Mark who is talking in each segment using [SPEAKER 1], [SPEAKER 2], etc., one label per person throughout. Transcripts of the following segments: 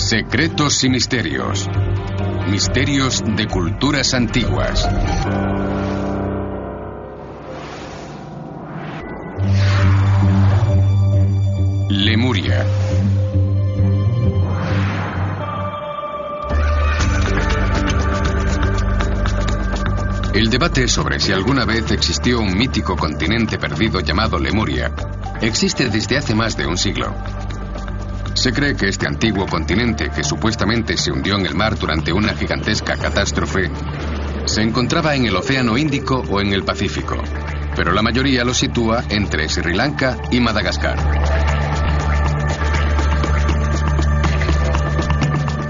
[SPEAKER 1] Secretos y misterios. Misterios de culturas antiguas. Lemuria. El debate sobre si alguna vez existió un mítico continente perdido llamado Lemuria existe desde hace más de un siglo. Se cree que este antiguo continente, que supuestamente se hundió en el mar durante una gigantesca catástrofe, se encontraba en el Océano Índico o en el Pacífico, pero la mayoría lo sitúa entre Sri Lanka y Madagascar.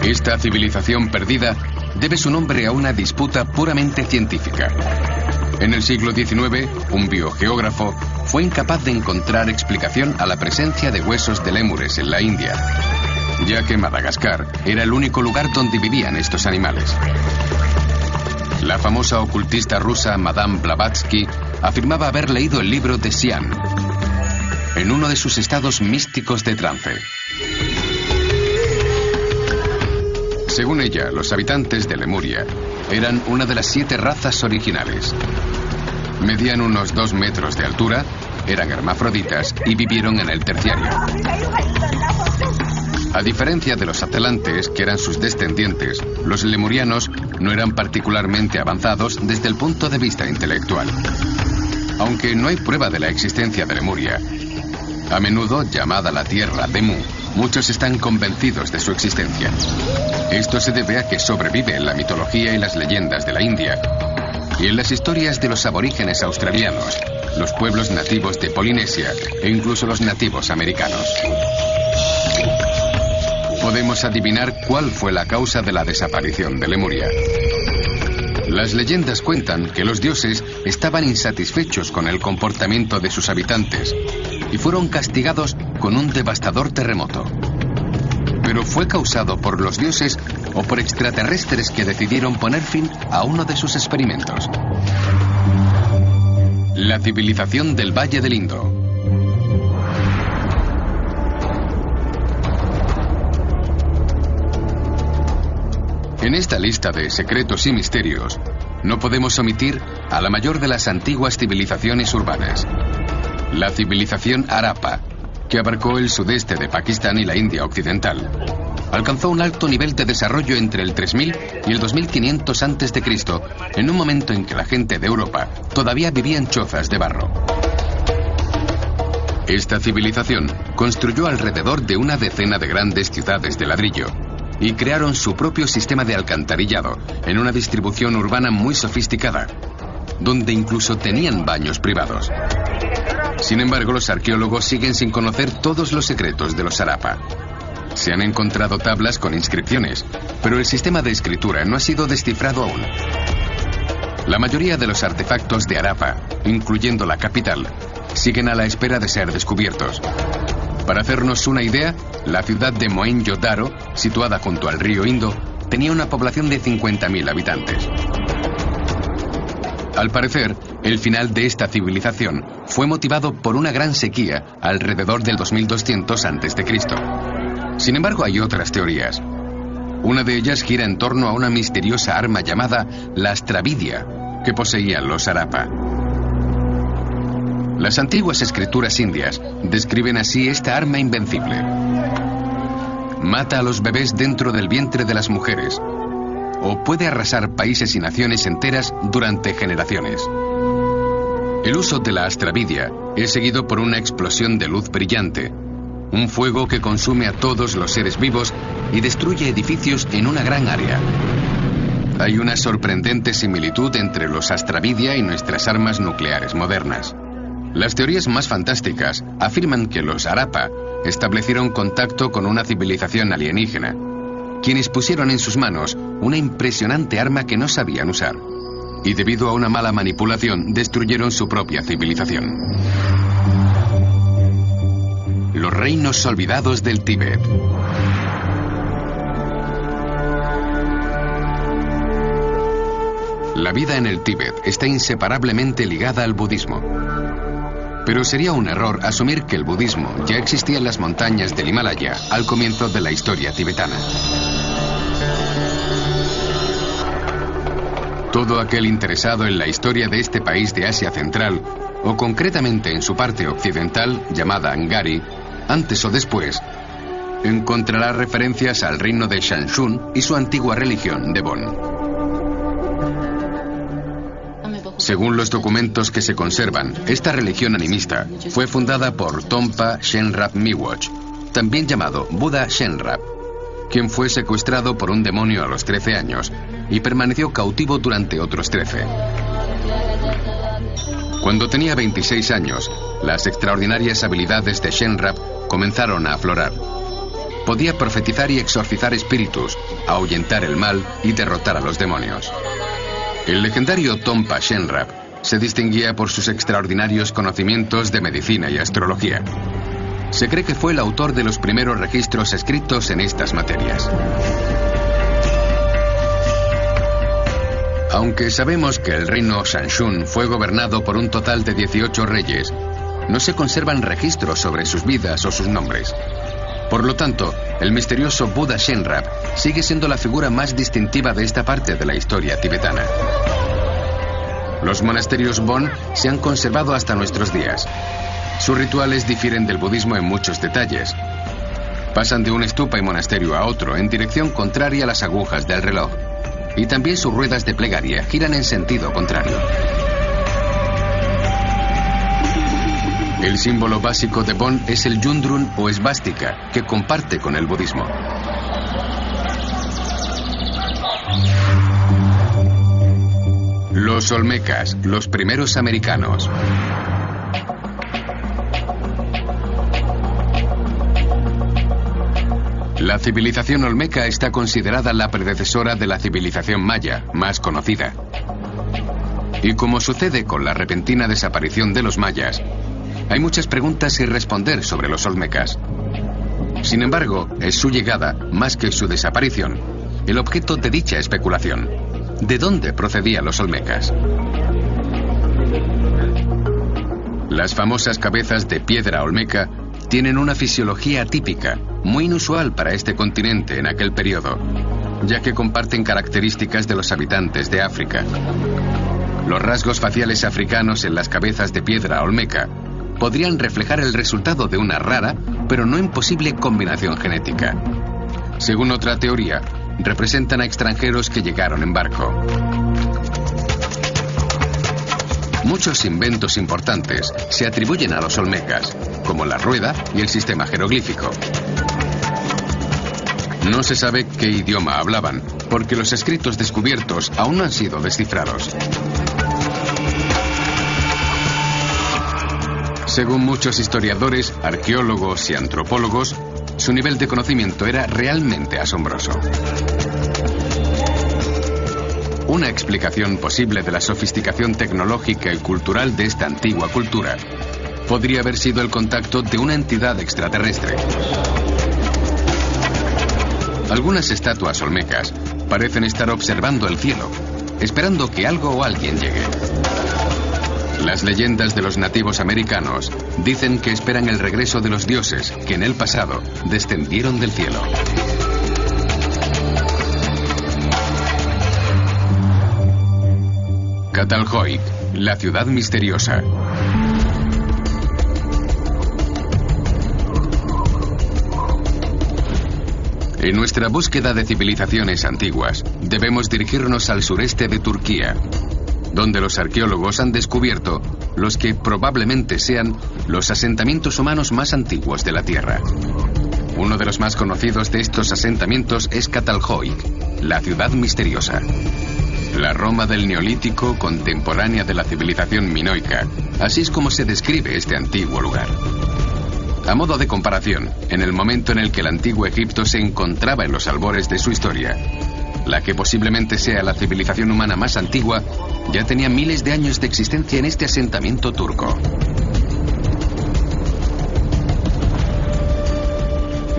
[SPEAKER 1] Esta civilización perdida debe su nombre a una disputa puramente científica. En el siglo XIX, un biogeógrafo fue incapaz de encontrar explicación a la presencia de huesos de lémures en la India, ya que Madagascar era el único lugar donde vivían estos animales. La famosa ocultista rusa Madame Blavatsky afirmaba haber leído el libro de Sian en uno de sus estados místicos de trance. Según ella, los habitantes de Lemuria eran una de las 7 razas originales. Medían unos 2 metros de altura, eran hermafroditas y vivieron en el Terciario. A diferencia de los atlantes, que eran sus descendientes, los lemurianos no eran particularmente avanzados desde el punto de vista intelectual. Aunque no hay prueba de la existencia de Lemuria, a menudo llamada la Tierra de Mu, muchos están convencidos de su existencia. Esto se debe a que sobrevive en la mitología y las leyendas de la India y en las historias de los aborígenes australianos, los pueblos nativos de Polinesia e incluso los nativos americanos. Podemos adivinar cuál fue la causa de la desaparición de Lemuria. Las leyendas cuentan que los dioses estaban insatisfechos con el comportamiento de sus habitantes y fueron castigados con un devastador terremoto. Pero fue causado por los dioses o por extraterrestres que decidieron poner fin a uno de sus experimentos. La civilización del Valle del Indo. En esta lista de secretos y misterios, no podemos omitir a la mayor de las antiguas civilizaciones urbanas, la civilización Harappa, que abarcó el sudeste de Pakistán y la India occidental. Alcanzó un alto nivel de desarrollo entre el 3000 y el 2500 a.C., en un momento en que la gente de Europa todavía vivía en chozas de barro. Esta civilización construyó alrededor de una decena de grandes ciudades de ladrillo y crearon su propio sistema de alcantarillado en una distribución urbana muy sofisticada, donde incluso tenían baños privados. Sin embargo, los arqueólogos siguen sin conocer todos los secretos de los Harappa. Se han encontrado tablas con inscripciones, pero el sistema de escritura no ha sido descifrado aún. La mayoría de los artefactos de Harappa, incluyendo la capital, siguen a la espera de ser descubiertos. Para hacernos una idea, la ciudad de Mohenjo-Daro, situada junto al río Indo, tenía una población de 50.000 habitantes. Al parecer, el final de esta civilización fue motivado por una gran sequía alrededor del 2200 a.C. Sin embargo, hay otras teorías. Una de ellas gira en torno a una misteriosa arma llamada la Astravidia, que poseían los Harappa. Las antiguas escrituras indias describen así esta arma invencible. Mata a los bebés dentro del vientre de las mujeres, o puede arrasar países y naciones enteras durante generaciones. El uso de la Astravidia es seguido por una explosión de luz brillante, un fuego que consume a todos los seres vivos y destruye edificios en una gran área. Hay una sorprendente similitud entre los Astravidia y nuestras armas nucleares modernas. Las teorías más fantásticas afirman que los Harappa establecieron contacto con una civilización alienígena, quienes pusieron en sus manos una impresionante arma que no sabían usar, y debido a una mala manipulación destruyeron su propia civilización. Los reinos olvidados del Tíbet. La vida en el Tíbet está inseparablemente ligada al budismo. Pero sería un error asumir que el budismo ya existía en las montañas del Himalaya al comienzo de la historia tibetana. Todo aquel interesado en la historia de este país de Asia Central, o concretamente en su parte occidental, llamada Angari, antes o después, encontrará referencias al reino de Shanshun y su antigua religión de Bon. Según los documentos que se conservan, esta religión animista fue fundada por Tompa Shenrab Miwoch, también llamado Buda Shenrab, quien fue secuestrado por un demonio a los 13 años y permaneció cautivo durante otros 13. Cuando tenía 26 años, las extraordinarias habilidades de Shenrab comenzaron a aflorar. Podía profetizar y exorcizar espíritus, ahuyentar el mal y derrotar a los demonios. El legendario Tompa Shenrab se distinguía por sus extraordinarios conocimientos de medicina y astrología. Se cree que fue el autor de los primeros registros escritos en estas materias. Aunque sabemos que el reino Shanshun fue gobernado por un total de 18 reyes, no se conservan registros sobre sus vidas o sus nombres. Por lo tanto, el misterioso Buda Shenrab sigue siendo la figura más distintiva de esta parte de la historia tibetana. Los monasterios Bon se han conservado hasta nuestros días. Sus rituales difieren del budismo en muchos detalles. Pasan de un stupa y monasterio a otro en dirección contraria a las agujas del reloj. Y también sus ruedas de plegaria giran en sentido contrario. El símbolo básico de Bon es el yundrun o esvástica, que comparte con el budismo. Los olmecas, los primeros americanos. La civilización olmeca está considerada la predecesora de la civilización maya, más conocida. Y como sucede con la repentina desaparición de los mayas, hay muchas preguntas sin responder sobre los olmecas. Sin embargo, es su llegada, más que su desaparición, el objeto de dicha especulación. ¿De dónde procedían los olmecas? Las famosas cabezas de piedra olmeca tienen una fisiología atípica, muy inusual para este continente en aquel periodo, ya que comparten características de los habitantes de África. Los rasgos faciales africanos en las cabezas de piedra olmeca podrían reflejar el resultado de una rara, pero no imposible combinación genética. Según otra teoría, representan a extranjeros que llegaron en barco. Muchos inventos importantes se atribuyen a los olmecas, como la rueda y el sistema jeroglífico. No se sabe qué idioma hablaban, porque los escritos descubiertos aún no han sido descifrados. Según muchos historiadores, arqueólogos y antropólogos, su nivel de conocimiento era realmente asombroso. Una explicación posible de la sofisticación tecnológica y cultural de esta antigua cultura podría haber sido el contacto de una entidad extraterrestre. Algunas estatuas olmecas parecen estar observando el cielo, esperando que algo o alguien llegue. Las leyendas de los nativos americanos dicen que esperan el regreso de los dioses que en el pasado descendieron del cielo. Catalhoyk, la ciudad misteriosa. En nuestra búsqueda de civilizaciones antiguas, debemos dirigirnos al sureste de Turquía, donde los arqueólogos han descubierto los que probablemente sean los asentamientos humanos más antiguos de la Tierra. Uno de los más conocidos de estos asentamientos es Catalhoyk, la ciudad misteriosa. La Roma del Neolítico, contemporánea de la civilización minoica, así es como se describe este antiguo lugar. A modo de comparación, en el momento en el que el antiguo Egipto se encontraba en los albores de su historia, la que posiblemente sea la civilización humana más antigua, ya tenía miles de años de existencia en este asentamiento turco.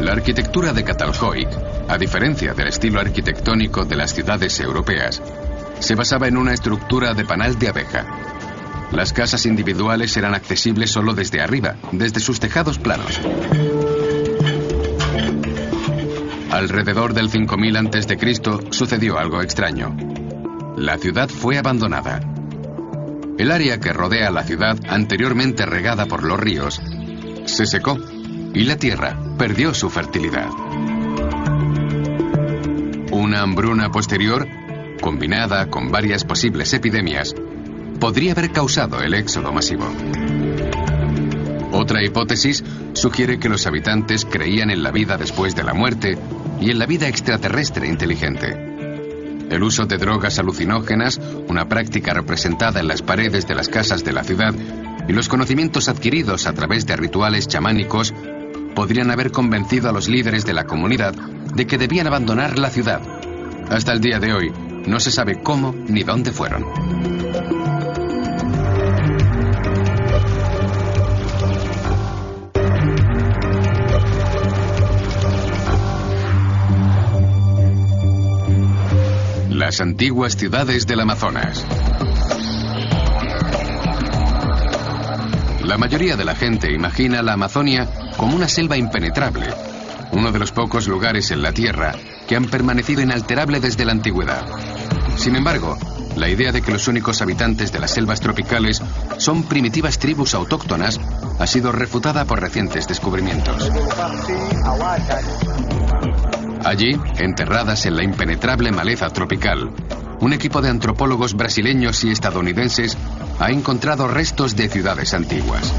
[SPEAKER 1] La arquitectura de Catalhoyk, a diferencia del estilo arquitectónico de las ciudades europeas, se basaba en una estructura de panal de abeja. Las casas individuales eran accesibles solo desde arriba, desde sus tejados planos. Alrededor del 5000 a.C. sucedió algo extraño. La ciudad fue abandonada. El área que rodea la ciudad, anteriormente regada por los ríos, se secó y la tierra perdió su fertilidad. Una hambruna posterior, combinada con varias posibles epidemias, podría haber causado el éxodo masivo. Otra hipótesis sugiere que los habitantes creían en la vida después de la muerte y en la vida extraterrestre inteligente. El uso de drogas alucinógenas, una práctica representada en las paredes de las casas de la ciudad, y los conocimientos adquiridos a través de rituales chamánicos podrían haber convencido a los líderes de la comunidad de que debían abandonar la ciudad. Hasta el día de hoy, no se sabe cómo ni dónde fueron. Las antiguas ciudades del Amazonas. La mayoría de la gente imagina la Amazonia como una selva impenetrable, uno de los pocos lugares en la Tierra que han permanecido inalterable desde la antigüedad. Sin embargo, la idea de que los únicos habitantes de las selvas tropicales son primitivas tribus autóctonas ha sido refutada por recientes descubrimientos. Allí, enterradas en la impenetrable maleza tropical, un equipo de antropólogos brasileños y estadounidenses ha encontrado restos de ciudades antiguas.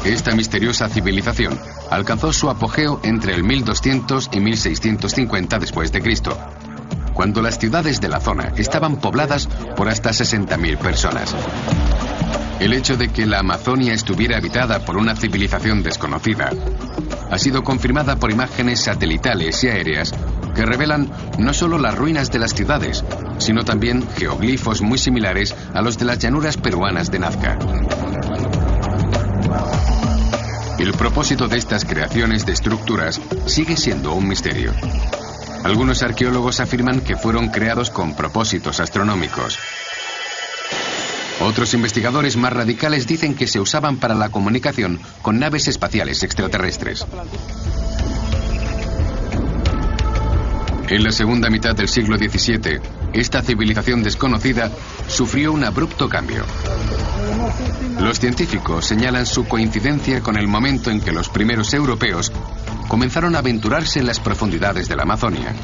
[SPEAKER 1] Esta misteriosa civilización alcanzó su apogeo entre el 1200 y 1650 después de Cristo, cuando las ciudades de la zona estaban pobladas por hasta 60.000 personas. El hecho de que la Amazonia estuviera habitada por una civilización desconocida ha sido confirmada por imágenes satelitales y aéreas que revelan no solo las ruinas de las ciudades, sino también geoglifos muy similares a los de las llanuras peruanas de Nazca. El propósito de estas creaciones de estructuras sigue siendo un misterio. Algunos arqueólogos afirman que fueron creados con propósitos astronómicos. Otros investigadores más radicales dicen que se usaban para la comunicación con naves espaciales extraterrestres. En la segunda mitad del siglo XVII, esta civilización desconocida sufrió un abrupto cambio. Los científicos señalan su coincidencia con el momento en que los primeros europeos comenzaron a aventurarse en las profundidades de la Amazonia,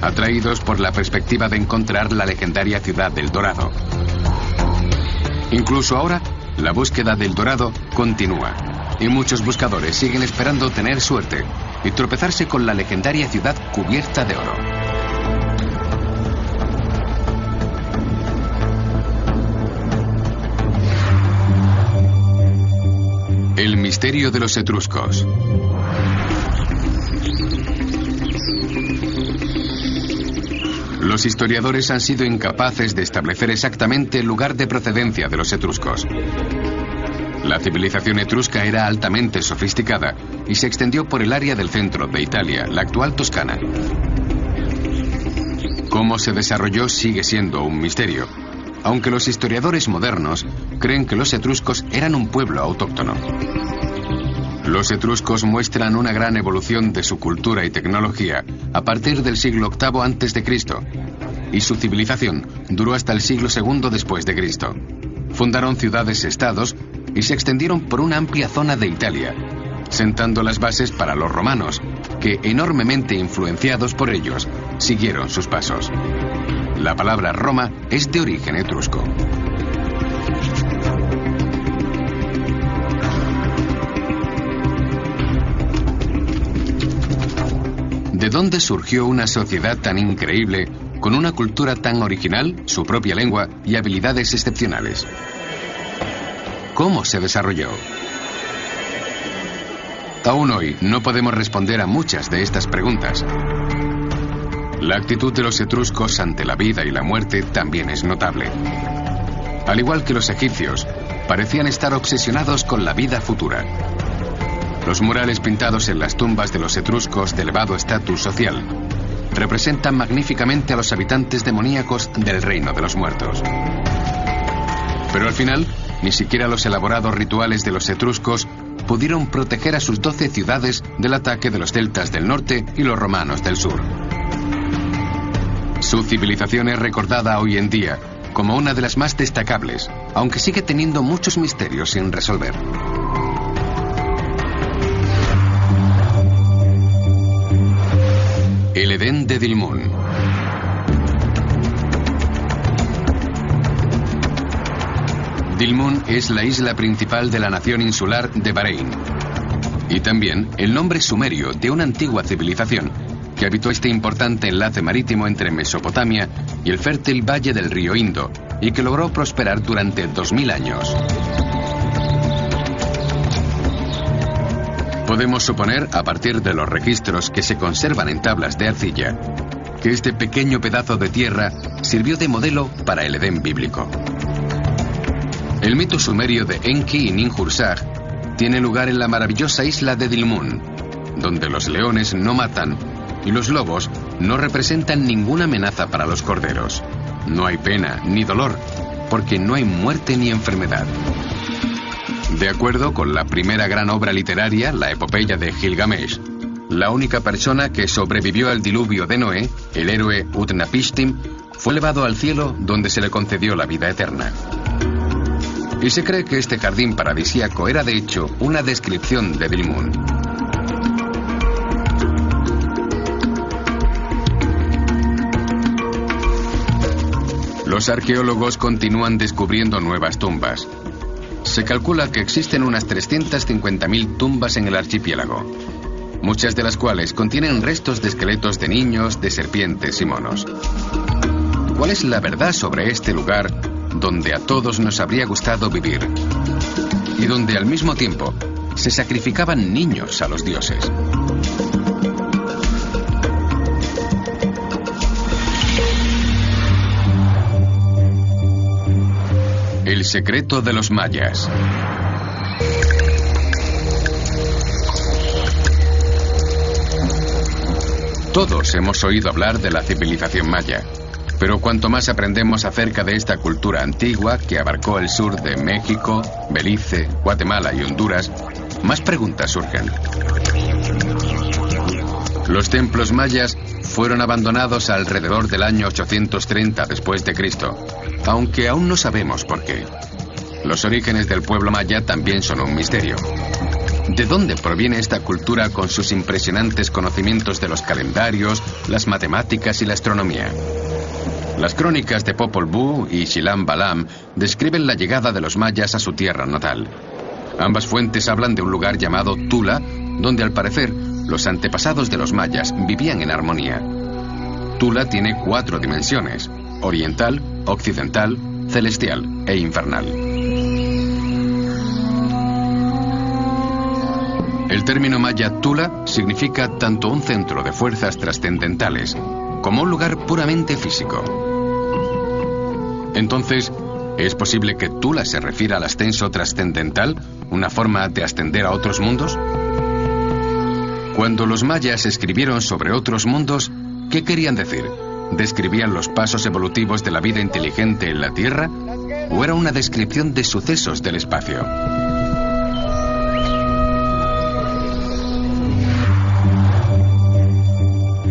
[SPEAKER 1] atraídos por la perspectiva de encontrar la legendaria ciudad del Dorado. Incluso ahora, la búsqueda del Dorado continúa, y muchos buscadores siguen esperando tener suerte y tropezarse con la legendaria ciudad cubierta de oro. El misterio de los etruscos. Los historiadores han sido incapaces de establecer exactamente el lugar de procedencia de los etruscos. La civilización etrusca era altamente sofisticada y se extendió por el área del centro de Italia, la actual Toscana. Cómo se desarrolló sigue siendo un misterio, aunque los historiadores modernos creen que los etruscos eran un pueblo autóctono. Los etruscos muestran una gran evolución de su cultura y tecnología a partir del siglo VIII a.C., y su civilización duró hasta el siglo II después de Cristo. Fundaron ciudades-estados y se extendieron por una amplia zona de Italia, sentando las bases para los romanos, que, enormemente influenciados por ellos, siguieron sus pasos. La palabra Roma es de origen etrusco. ¿De dónde surgió una sociedad tan increíble, con una cultura tan original, su propia lengua y habilidades excepcionales? ¿Cómo se desarrolló? Aún hoy no podemos responder a muchas de estas preguntas. La actitud de los etruscos ante la vida y la muerte también es notable. Al igual que los egipcios, parecían estar obsesionados con la vida futura. Los murales pintados en las tumbas de los etruscos de elevado estatus social representa magníficamente a los habitantes demoníacos del reino de los muertos. Pero al final, ni siquiera los elaborados rituales de los etruscos pudieron proteger a sus 12 ciudades del ataque de los celtas del norte y los romanos del sur. Su civilización es recordada hoy en día como una de las más destacables, aunque sigue teniendo muchos misterios sin resolver. El Edén de Dilmun. Dilmun es la isla principal de la nación insular de Bahrein y también el nombre sumerio de una antigua civilización que habitó este importante enlace marítimo entre Mesopotamia y el fértil valle del río Indo y que logró prosperar durante 2000 años. Podemos suponer, a partir de los registros que se conservan en tablas de arcilla, que este pequeño pedazo de tierra sirvió de modelo para el Edén bíblico. El mito sumerio de Enki y Ninhursag tiene lugar en la maravillosa isla de Dilmun, donde los leones no matan y los lobos no representan ninguna amenaza para los corderos. No hay pena ni dolor, porque no hay muerte ni enfermedad. De acuerdo con la primera gran obra literaria, la epopeya de Gilgamesh, la única persona que sobrevivió al diluvio de Noé, el héroe Utnapishtim, fue elevado al cielo donde se le concedió la vida eterna. Y se cree que este jardín paradisíaco era de hecho una descripción de Dilmun. Los arqueólogos continúan descubriendo nuevas tumbas. Se calcula que existen unas 350.000 tumbas en el archipiélago, muchas de las cuales contienen restos de esqueletos de niños, de serpientes y monos. ¿Cuál es la verdad sobre este lugar donde a todos nos habría gustado vivir y donde al mismo tiempo se sacrificaban niños a los dioses? El secreto de los mayas. Todos hemos oído hablar de la civilización maya, pero cuanto más aprendemos acerca de esta cultura antigua que abarcó el sur de México, Belice, Guatemala y Honduras, más preguntas surgen. Los templos mayas fueron abandonados alrededor del año 830 después de Cristo, aunque aún no sabemos por qué. Los orígenes del pueblo maya también son un misterio. ¿De dónde proviene esta cultura con sus impresionantes conocimientos de los calendarios, las matemáticas y la astronomía? Las crónicas de Popol Vuh y Shilam Balam describen la llegada de los mayas a su tierra natal. Ambas fuentes hablan de un lugar llamado Tula, donde al parecer los antepasados de los mayas vivían en armonía. Tula tiene 4 dimensiones: oriental, occidental, celestial e infernal. El término maya Tula significa tanto un centro de fuerzas trascendentales como un lugar puramente físico. Entonces, ¿es posible que Tula se refiera al ascenso trascendental, una forma de ascender a otros mundos? Cuando los mayas escribieron sobre otros mundos, ¿qué querían decir? ¿Describían los pasos evolutivos de la vida inteligente en la Tierra? ¿O era una descripción de sucesos del espacio?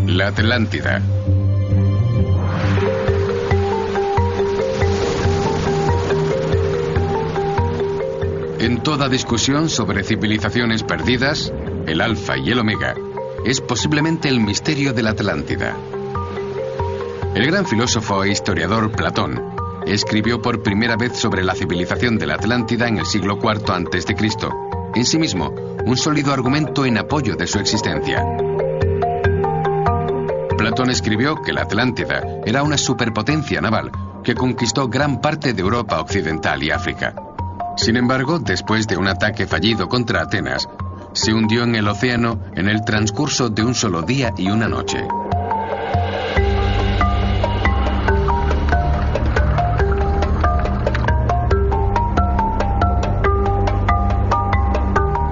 [SPEAKER 1] La Atlántida. En toda discusión sobre civilizaciones perdidas, el alfa y el omega es posiblemente el misterio de la Atlántida. El gran filósofo e historiador Platón escribió por primera vez sobre la civilización de la Atlántida en el siglo IV a.C., en sí mismo un sólido argumento en apoyo de su existencia. Platón escribió que la Atlántida era una superpotencia naval que conquistó gran parte de Europa occidental y África. Sin embargo, después de un ataque fallido contra Atenas, se hundió en el océano en el transcurso de un solo día y una noche.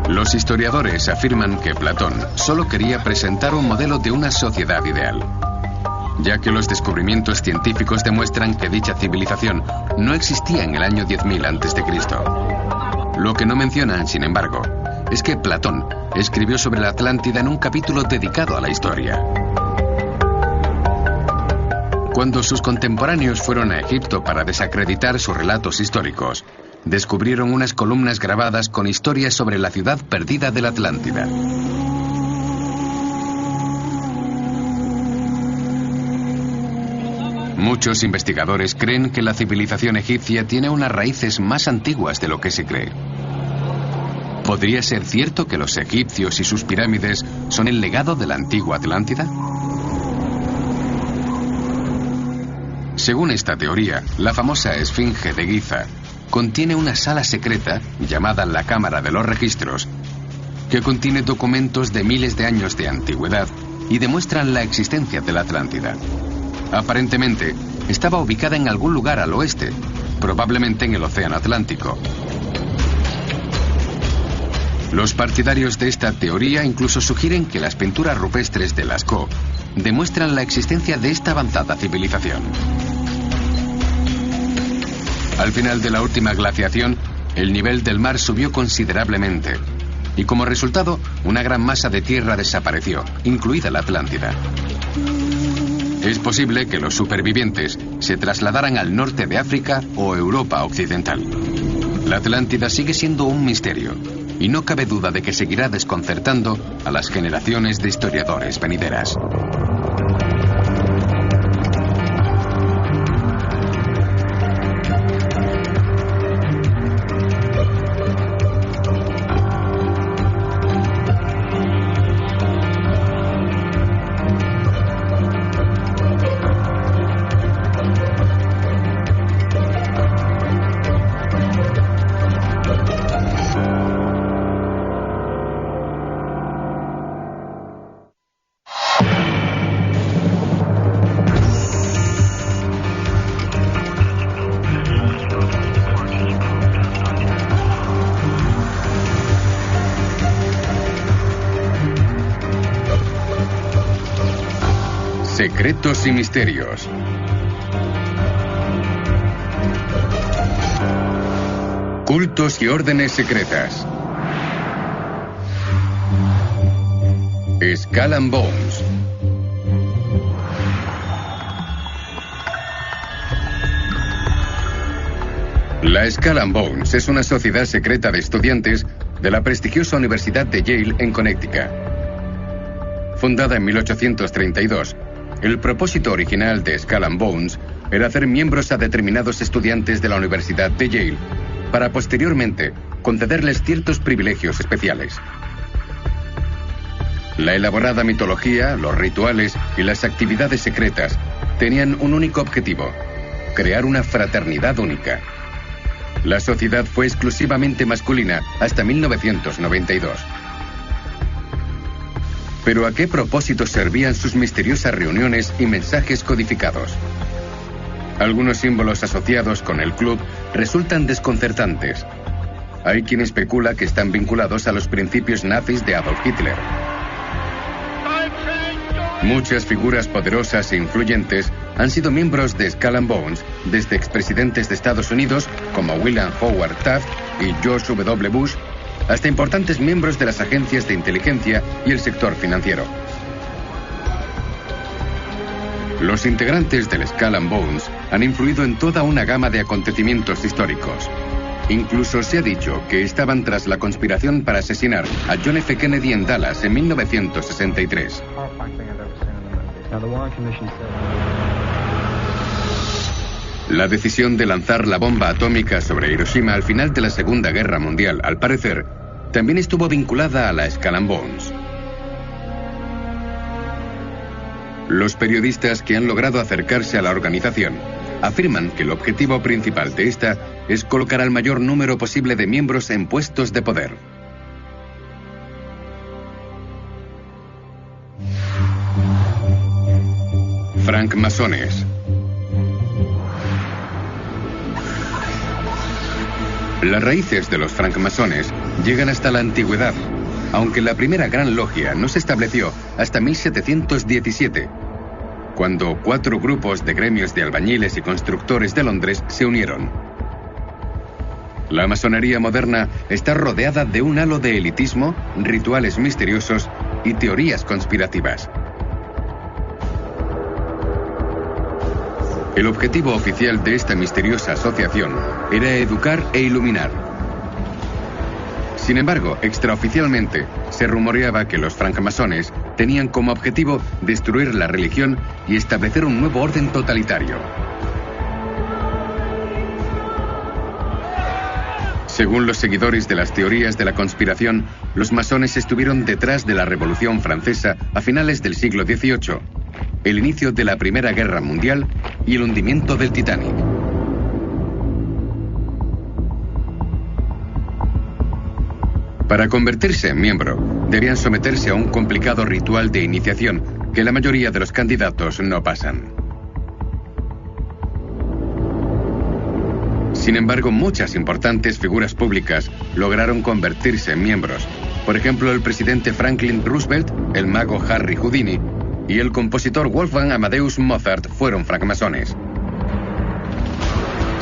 [SPEAKER 1] Los historiadores afirman que Platón solo quería presentar un modelo de una sociedad ideal, ya que los descubrimientos científicos demuestran que dicha civilización no existía en el año 10.000 a.C. Lo que no mencionan, sin embargo, es que Platón escribió sobre la Atlántida en un capítulo dedicado a la historia. Cuando sus contemporáneos fueron a Egipto para desacreditar sus relatos históricos, descubrieron unas columnas grabadas con historias sobre la ciudad perdida de la Atlántida. Muchos investigadores creen que la civilización egipcia tiene unas raíces más antiguas de lo que se cree. ¿Podría ser cierto que los egipcios y sus pirámides son el legado de la antigua Atlántida? Según esta teoría, la famosa Esfinge de Giza contiene una sala secreta, llamada la Cámara de los Registros, que contiene documentos de miles de años de antigüedad y demuestran la existencia de la Atlántida. Aparentemente, estaba ubicada en algún lugar al oeste, probablemente en el Océano Atlántico. Los partidarios de esta teoría incluso sugieren que las pinturas rupestres de Lascaux demuestran la existencia de esta avanzada civilización. Al final de la última glaciación, el nivel del mar subió considerablemente y como resultado, una gran masa de tierra desapareció, incluida la Atlántida. Es posible que los supervivientes se trasladaran al norte de África o Europa occidental. La Atlántida sigue siendo un misterio y no cabe duda de que seguirá desconcertando a las generaciones de historiadores venideras. Secretos y misterios. Cultos y órdenes secretas. Skull and Bones. La Skull and Bones es una sociedad secreta de estudiantes de la prestigiosa Universidad de Yale en Connecticut. Fundada en 1832, el propósito original de Skull and Bones era hacer miembros a determinados estudiantes de la Universidad de Yale para posteriormente concederles ciertos privilegios especiales. La elaborada mitología, los rituales y las actividades secretas tenían un único objetivo: crear una fraternidad única. La sociedad fue exclusivamente masculina hasta 1992. Pero ¿a qué propósito servían sus misteriosas reuniones y mensajes codificados? Algunos símbolos asociados con el club resultan desconcertantes. Hay quien especula que están vinculados a los principios nazis de Adolf Hitler. Muchas figuras poderosas e influyentes han sido miembros de Skull and Bones, desde expresidentes de Estados Unidos como William Howard Taft y George W. Bush, hasta importantes miembros de las agencias de inteligencia y el sector financiero. Los integrantes del Skull and Bones han influido en toda una gama de acontecimientos históricos. Incluso se ha dicho que estaban tras la conspiración para asesinar a John F. Kennedy en Dallas en 1963. La decisión de lanzar la bomba atómica sobre Hiroshima al final de la Segunda Guerra Mundial, al parecer, también estuvo vinculada a la Skull and Bones. Los periodistas que han logrado acercarse a la organización afirman que el objetivo principal de esta es colocar al mayor número posible de miembros en puestos de poder. Francmasones. Las raíces de los francmasones llegan hasta la antigüedad, aunque la primera gran logia no se estableció hasta 1717. cuando 4 grupos de gremios de albañiles y constructores de Londres se unieron. La masonería moderna está rodeada de un halo de elitismo, rituales misteriosos y teorías conspirativas. El objetivo oficial de esta misteriosa asociación era educar e iluminar. Sin embargo, extraoficialmente, se rumoreaba que los francmasones tenían como objetivo destruir la religión y establecer un nuevo orden totalitario. Según los seguidores de las teorías de la conspiración, los masones estuvieron detrás de la Revolución Francesa a finales del siglo XVIII, el inicio de la Primera Guerra Mundial y el hundimiento del Titanic. Para convertirse en miembro, debían someterse a un complicado ritual de iniciación que la mayoría de los candidatos no pasan. Sin embargo, muchas importantes figuras públicas lograron convertirse en miembros. Por ejemplo, el presidente Franklin Roosevelt, el mago Harry Houdini y el compositor Wolfgang Amadeus Mozart fueron francmasones.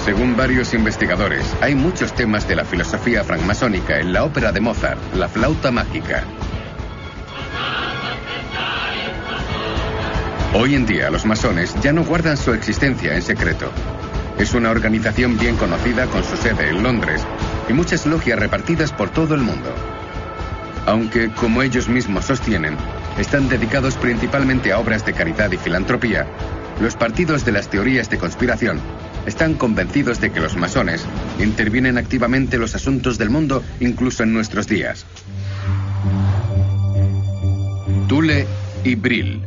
[SPEAKER 1] Según varios investigadores, hay muchos temas de la filosofía francmasónica en la ópera de Mozart, La flauta mágica. Hoy en día, los masones ya no guardan su existencia en secreto. Es una organización bien conocida con su sede en Londres y muchas logias repartidas por todo el mundo. Aunque, como ellos mismos sostienen, están dedicados principalmente a obras de caridad y filantropía, los partidos de las teorías de conspiración están convencidos de que los masones intervienen activamente en los asuntos del mundo, incluso en nuestros días. Thule y Brill.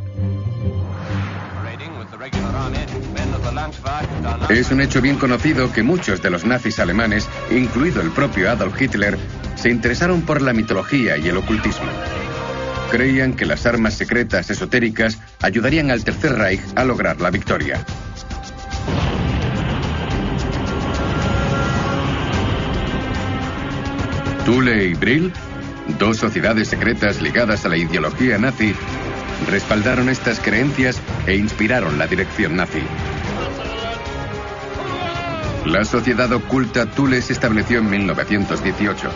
[SPEAKER 1] Es un hecho bien conocido que muchos de los nazis alemanes, incluido el propio Adolf Hitler, se interesaron por la mitología y el ocultismo. Creían que las armas secretas esotéricas ayudarían al Tercer Reich a lograr la victoria. Thule y Brill, dos sociedades secretas ligadas a la ideología nazi, respaldaron estas creencias e inspiraron la dirección nazi. La sociedad oculta Thule se estableció en 1918.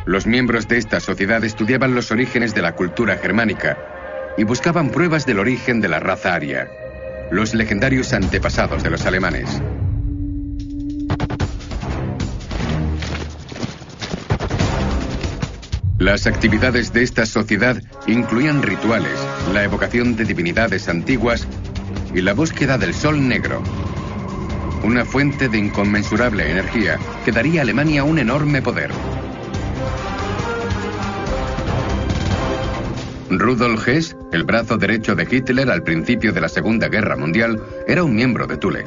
[SPEAKER 1] Los miembros de esta sociedad estudiaban los orígenes de la cultura germánica y buscaban pruebas del origen de la raza aria, los legendarios antepasados de los alemanes. Las actividades de esta sociedad incluían rituales, la evocación de divinidades antiguas y la búsqueda del Sol Negro, una fuente de inconmensurable energía que daría a Alemania un enorme poder. Rudolf Hess, el brazo derecho de Hitler al principio de la Segunda Guerra Mundial, era un miembro de Thule.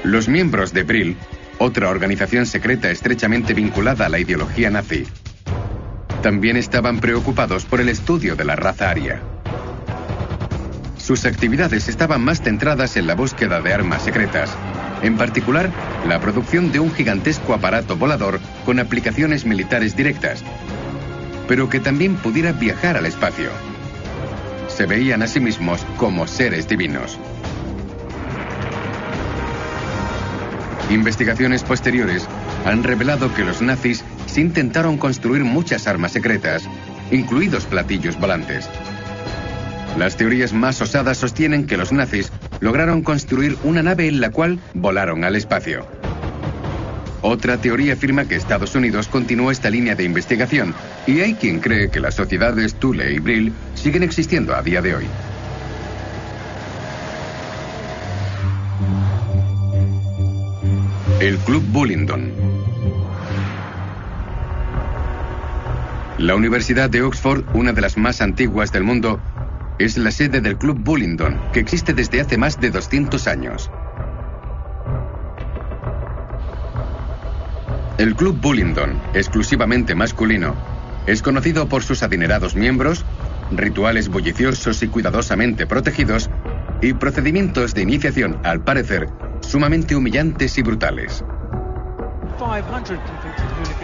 [SPEAKER 1] Los miembros de Brill, otra organización secreta estrechamente vinculada a la ideología nazi, también estaban preocupados por el estudio de la raza aria. Sus actividades estaban más centradas en la búsqueda de armas secretas, en particular la producción de un gigantesco aparato volador con aplicaciones militares directas, pero que también pudiera viajar al espacio. Se veían a sí mismos como seres divinos. Investigaciones posteriores han revelado que los nazis sí intentaron construir muchas armas secretas, incluidos platillos volantes. Las teorías más osadas sostienen que los nazis lograron construir una nave en la cual volaron al espacio. Otra teoría afirma que Estados Unidos continuó esta línea de investigación y hay quien cree que las sociedades Thule y Brill siguen existiendo a día de hoy. El Club Bullingdon. La Universidad de Oxford, una de las más antiguas del mundo, es la sede del Club Bullingdon, que existe desde hace más de 200 años. El Club Bullingdon, exclusivamente masculino, es conocido por sus adinerados miembros, rituales bulliciosos y cuidadosamente protegidos, y procedimientos de iniciación, al parecer, sumamente humillantes y brutales.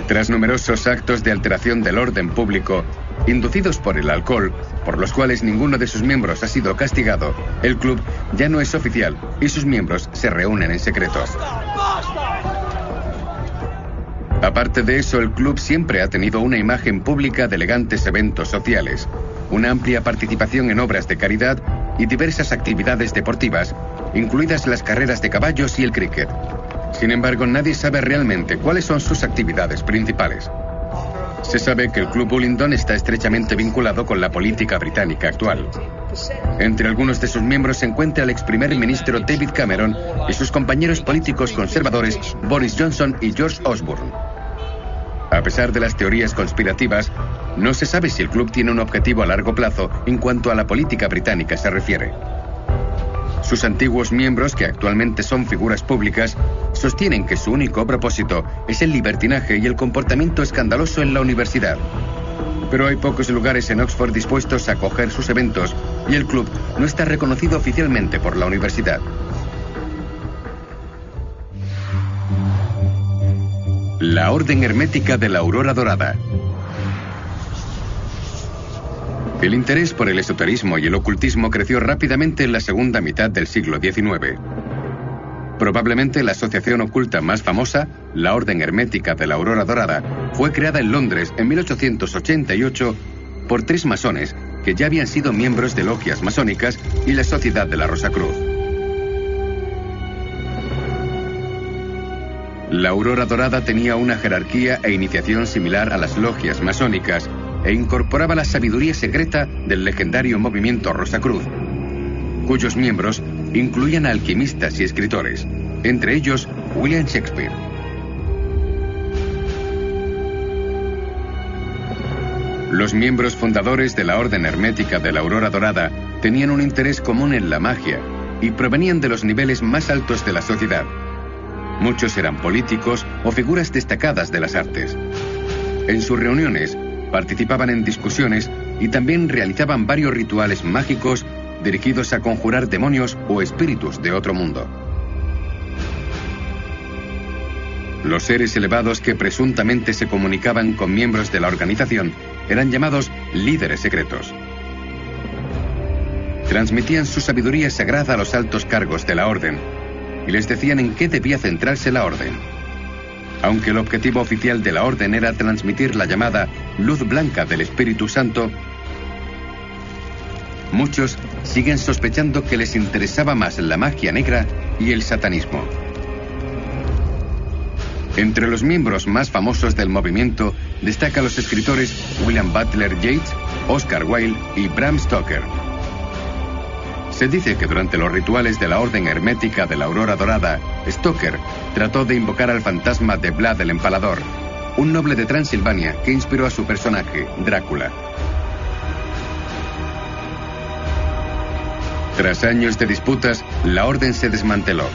[SPEAKER 1] Tras numerosos actos de alteración del orden público, Inducidos por el alcohol, por los cuales ninguno de sus miembros ha sido castigado, el club ya no es oficial y sus miembros se reúnen en secreto. Aparte de eso, el club siempre ha tenido una imagen pública de elegantes eventos sociales, una amplia participación en obras de caridad y diversas actividades deportivas, incluidas las carreras de caballos y el cricket. Sin embargo, nadie sabe realmente cuáles son sus actividades principales. Se sabe que el Club Bullingdon está estrechamente vinculado con la política británica actual. Entre algunos de sus miembros se encuentra el ex primer ministro David Cameron y sus compañeros políticos conservadores Boris Johnson y George Osborne. A pesar de las teorías conspirativas, no se sabe si el club tiene un objetivo a largo plazo en cuanto a la política británica se refiere. Sus antiguos miembros, que actualmente son figuras públicas, sostienen que su único propósito es el libertinaje y el comportamiento escandaloso en la universidad. Pero hay pocos lugares en Oxford dispuestos a acoger sus eventos y el club no está reconocido oficialmente por la universidad. La Orden Hermética de la Aurora Dorada. El interés por el esoterismo y el ocultismo creció rápidamente en la segunda mitad del siglo XIX. Probablemente la asociación oculta más famosa, la Orden Hermética de la Aurora Dorada, fue creada en Londres en 1888 por 3 masones que ya habían sido miembros de logias masónicas y la Sociedad de la Rosacruz. La Aurora Dorada tenía una jerarquía e iniciación similar a las logias masónicas e incorporaba la sabiduría secreta del legendario movimiento Rosacruz, cuyos miembros incluían a alquimistas y escritores, entre ellos William Shakespeare. Los miembros fundadores de la Orden Hermética de la Aurora Dorada tenían un interés común en la magia y provenían de los niveles más altos de la sociedad. Muchos eran políticos o figuras destacadas de las artes. En sus reuniones participaban en discusiones y también realizaban varios rituales mágicos dirigidos a conjurar demonios o espíritus de otro mundo. Los seres elevados que presuntamente se comunicaban con miembros de la organización eran llamados líderes secretos. Transmitían su sabiduría sagrada a los altos cargos de la orden y les decían en qué debía centrarse la orden. Aunque el objetivo oficial de la orden era transmitir la llamada luz blanca del Espíritu Santo, muchos siguen sospechando que les interesaba más la magia negra y el satanismo. Entre los miembros más famosos del movimiento destacan los escritores William Butler Yeats, Oscar Wilde y Bram Stoker. Se dice que durante los rituales de la Orden Hermética de la Aurora Dorada, Stoker trató de invocar al fantasma de Vlad el Empalador, un noble de Transilvania que inspiró a su personaje, Drácula. Tras años de disputas, la orden se desmanteló.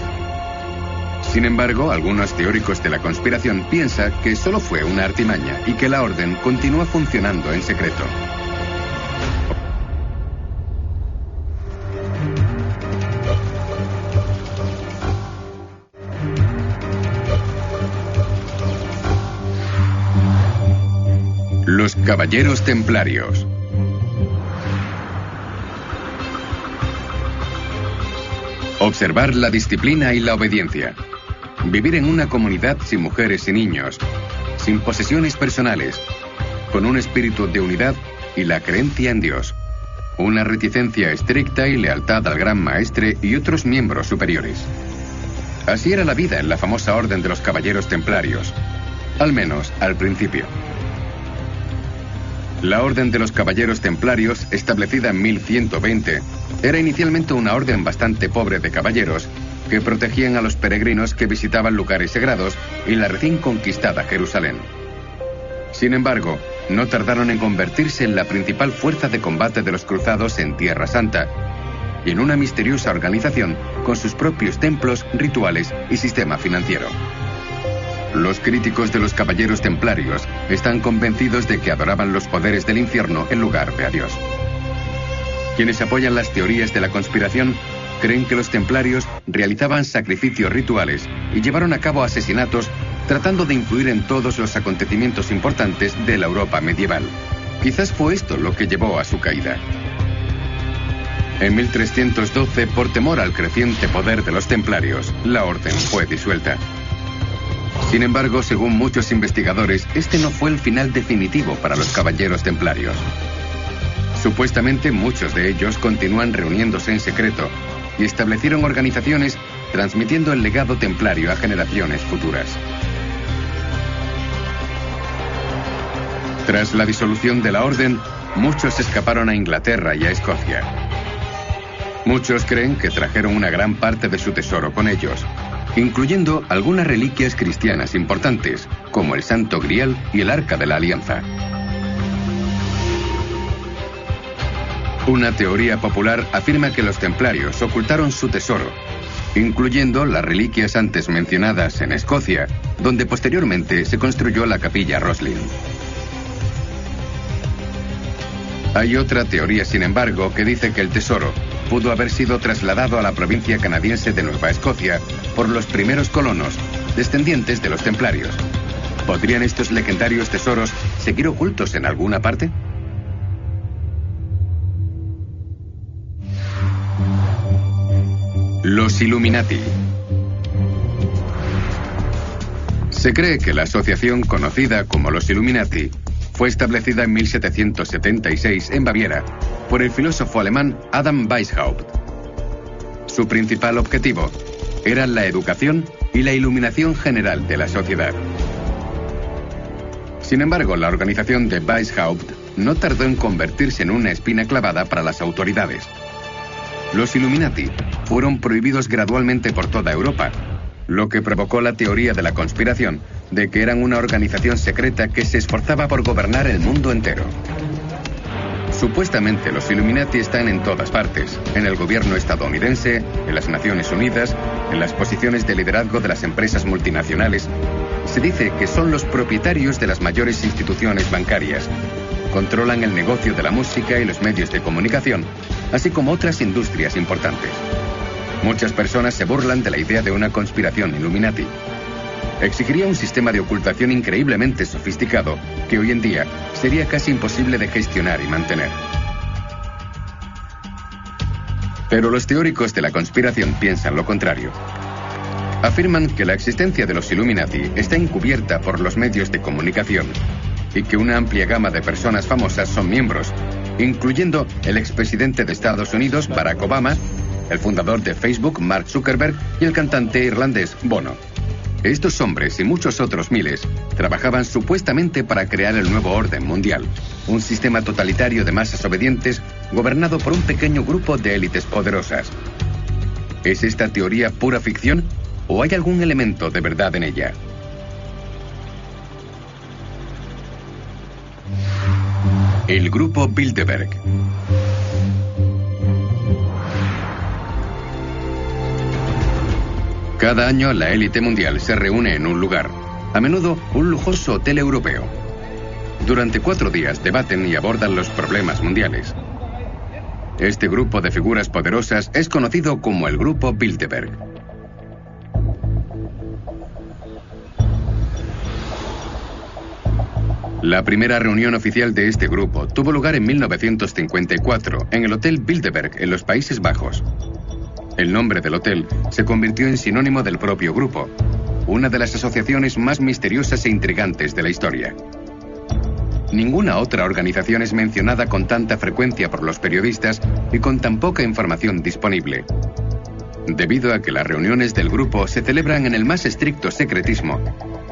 [SPEAKER 1] Sin embargo, algunos teóricos de la conspiración piensan que solo fue una artimaña y que la orden continúa funcionando en secreto. Los Caballeros Templarios. Observar la disciplina y la obediencia. Vivir en una comunidad sin mujeres y niños, sin posesiones personales, con un espíritu de unidad y la creencia en Dios. Una reticencia estricta y lealtad al Gran Maestre y otros miembros superiores. Así era la vida en la famosa Orden de los Caballeros Templarios, al menos al principio. La Orden de los Caballeros Templarios, establecida en 1120, era inicialmente una orden bastante pobre de caballeros que protegían a los peregrinos que visitaban lugares sagrados en la recién conquistada Jerusalén. Sin embargo, no tardaron en convertirse en la principal fuerza de combate de los cruzados en Tierra Santa y en una misteriosa organización con sus propios templos, rituales y sistema financiero. Los críticos de los Caballeros Templarios están convencidos de que adoraban los poderes del infierno en lugar de a Dios. Quienes apoyan las teorías de la conspiración creen que los templarios realizaban sacrificios rituales y llevaron a cabo asesinatos tratando de influir en todos los acontecimientos importantes de la Europa medieval. Quizás fue esto lo que llevó a su caída. En 1312, por temor al creciente poder de los templarios, la orden fue disuelta. Sin embargo, según muchos investigadores, este no fue el final definitivo para los caballeros templarios. Supuestamente, muchos de ellos continúan reuniéndose en secreto y establecieron organizaciones transmitiendo el legado templario a generaciones futuras. Tras la disolución de la orden, muchos escaparon a Inglaterra y a Escocia. Muchos creen que trajeron una gran parte de su tesoro con ellos, incluyendo algunas reliquias cristianas importantes, como el Santo Grial y el Arca de la Alianza. Una teoría popular afirma que los templarios ocultaron su tesoro, incluyendo las reliquias antes mencionadas en Escocia, donde posteriormente se construyó la capilla Roslin. Hay otra teoría, sin embargo, que dice que el tesoro pudo haber sido trasladado a la provincia canadiense de Nueva Escocia por los primeros colonos, descendientes de los templarios. ¿Podrían estos legendarios tesoros seguir ocultos en alguna parte? Los Illuminati. Se cree que la asociación conocida como los Illuminati fue establecida en 1776 en Baviera por el filósofo alemán Adam Weishaupt. Su principal objetivo era la educación y la iluminación general de la sociedad. Sin embargo, la organización de Weishaupt no tardó en convertirse en una espina clavada para las autoridades. Los Illuminati fueron prohibidos gradualmente por toda Europa, lo que provocó la teoría de la conspiración de que eran una organización secreta que se esforzaba por gobernar el mundo entero. Supuestamente los Illuminati están en todas partes, en el gobierno estadounidense, en las Naciones Unidas, en las posiciones de liderazgo de las empresas multinacionales. Se dice que son los propietarios de las mayores instituciones bancarias. Controlan el negocio de la música y los medios de comunicación, así como otras industrias importantes. Muchas personas se burlan de la idea de una conspiración Illuminati. Exigiría un sistema de ocultación increíblemente sofisticado que hoy en día sería casi imposible de gestionar y mantener. Pero los teóricos de la conspiración piensan lo contrario. Afirman que la existencia de los Illuminati está encubierta por los medios de comunicación y que una amplia gama de personas famosas son miembros, incluyendo el expresidente de Estados Unidos, Barack Obama, el fundador de Facebook, Mark Zuckerberg, y el cantante irlandés Bono. Estos hombres y muchos otros miles trabajaban supuestamente para crear el nuevo orden mundial, un sistema totalitario de masas obedientes gobernado por un pequeño grupo de élites poderosas. ¿Es esta teoría pura ficción o hay algún elemento de verdad en ella? El grupo Bilderberg. Cada año la élite mundial se reúne en un lugar, a menudo un lujoso hotel europeo. Durante 4 días debaten y abordan los problemas mundiales. Este grupo de figuras poderosas es conocido como el grupo Bilderberg. La primera reunión oficial de este grupo tuvo lugar en 1954 en el Hotel Bilderberg en los Países Bajos. El nombre del hotel se convirtió en sinónimo del propio grupo, una de las asociaciones más misteriosas e intrigantes de la historia. Ninguna otra organización es mencionada con tanta frecuencia por los periodistas y con tan poca información disponible. Debido a que las reuniones del grupo se celebran en el más estricto secretismo,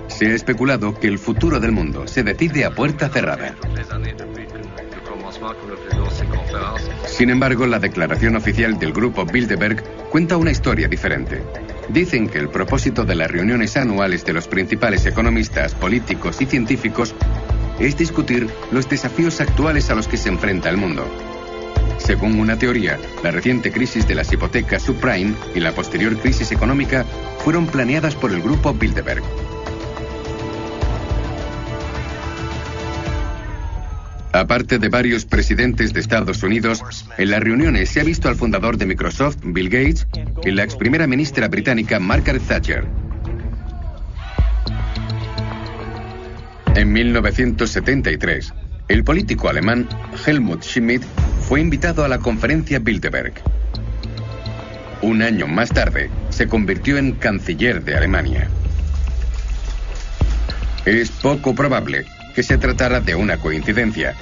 [SPEAKER 1] se ha especulado que el futuro del mundo se decide a puerta cerrada. Sin embargo, la declaración oficial del grupo Bilderberg cuenta una historia diferente. Dicen que el propósito de las reuniones anuales de los principales economistas, políticos y científicos es discutir los desafíos actuales a los que se enfrenta el mundo. Según una teoría, la reciente crisis de las hipotecas subprime y la posterior crisis económica fueron planeadas por el grupo Bilderberg. Aparte de varios presidentes de Estados Unidos, en las reuniones se ha visto al fundador de Microsoft, Bill Gates, y la ex primera ministra británica Margaret Thatcher. En 1973, El político alemán Helmut Schmidt fue invitado a la conferencia Bilderberg. Un año más tarde, se convirtió en canciller de Alemania. Es poco probable que se tratara de una coincidencia,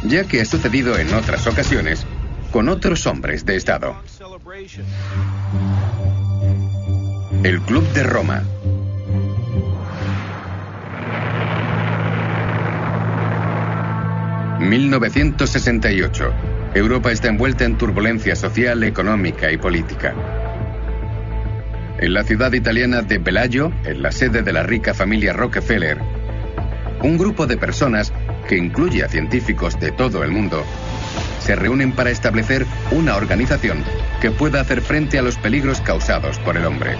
[SPEAKER 1] ya que ha sucedido en otras ocasiones con otros hombres de Estado. El Club de Roma. ...1968... Europa está envuelta en turbulencia social, económica y política. En la ciudad italiana de Bellagio, en la sede de la rica familia Rockefeller, un grupo de personas, que incluye a científicos de todo el mundo, se reúnen para establecer una organización que pueda hacer frente a los peligros causados por el hombre.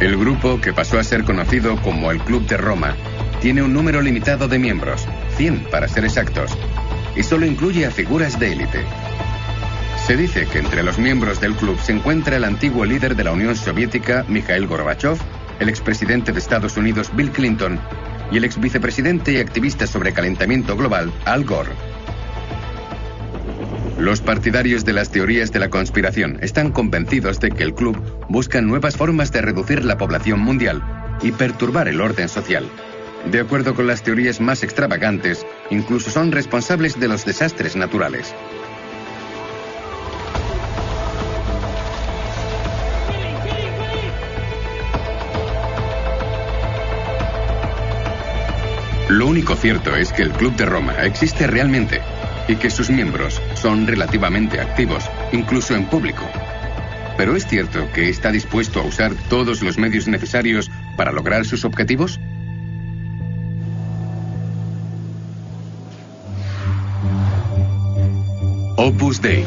[SPEAKER 1] El grupo, que pasó a ser conocido como el Club de Roma, tiene un número limitado de miembros, 100 para ser exactos, y solo incluye a figuras de élite. Se dice que entre los miembros del club se encuentra el antiguo líder de la Unión Soviética, Mikhail Gorbachev, el expresidente de Estados Unidos, Bill Clinton, y el exvicepresidente y activista sobre calentamiento global, Al Gore. Los partidarios de las teorías de la conspiración están convencidos de que el club busca nuevas formas de reducir la población mundial y perturbar el orden social. De acuerdo con las teorías más extravagantes, incluso son responsables de los desastres naturales. Lo único cierto es que el Club de Roma existe realmente y que sus miembros son relativamente activos, incluso en público. ¿Pero es cierto que está dispuesto a usar todos los medios necesarios para lograr sus objetivos? Opus Dei.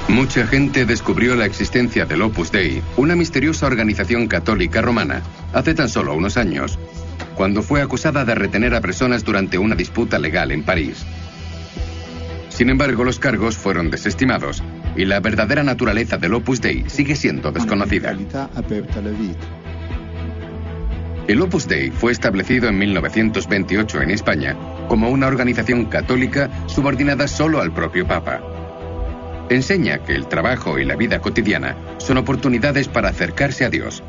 [SPEAKER 1] Mucha gente descubrió la existencia del Opus Dei, una misteriosa organización católica romana, hace tan solo unos años, cuando fue acusada de retener a personas durante una disputa legal en París. Sin embargo, los cargos fueron desestimados y la verdadera naturaleza del Opus Dei sigue siendo desconocida. El Opus Dei fue establecido en 1928 en España como una organización católica subordinada solo al propio Papa. Enseña que el trabajo y la vida cotidiana son oportunidades para acercarse a Dios.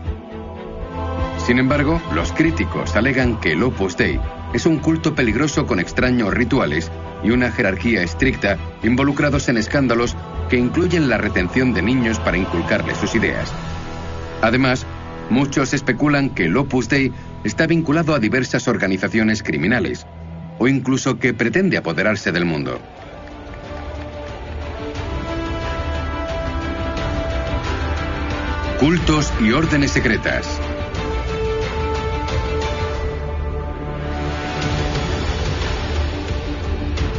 [SPEAKER 1] Sin embargo, los críticos alegan que el Opus Dei es un culto peligroso con extraños rituales y una jerarquía estricta involucrados en escándalos que incluyen la retención de niños para inculcarles sus ideas. Además, muchos especulan que el Opus Dei está vinculado a diversas organizaciones criminales, o incluso que pretende apoderarse del mundo. Cultos y órdenes secretas.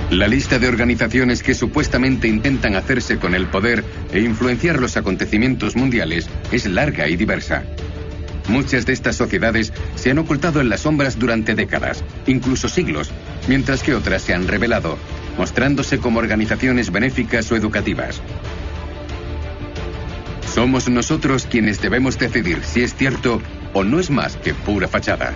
[SPEAKER 1] La lista de organizaciones que supuestamente intentan hacerse con el poder e influenciar los acontecimientos mundiales es larga y diversa. Muchas de estas sociedades se han ocultado en las sombras durante décadas, incluso siglos, mientras que otras se han revelado, mostrándose como organizaciones benéficas o educativas. Somos nosotros quienes debemos decidir si es cierto o no es más que pura fachada.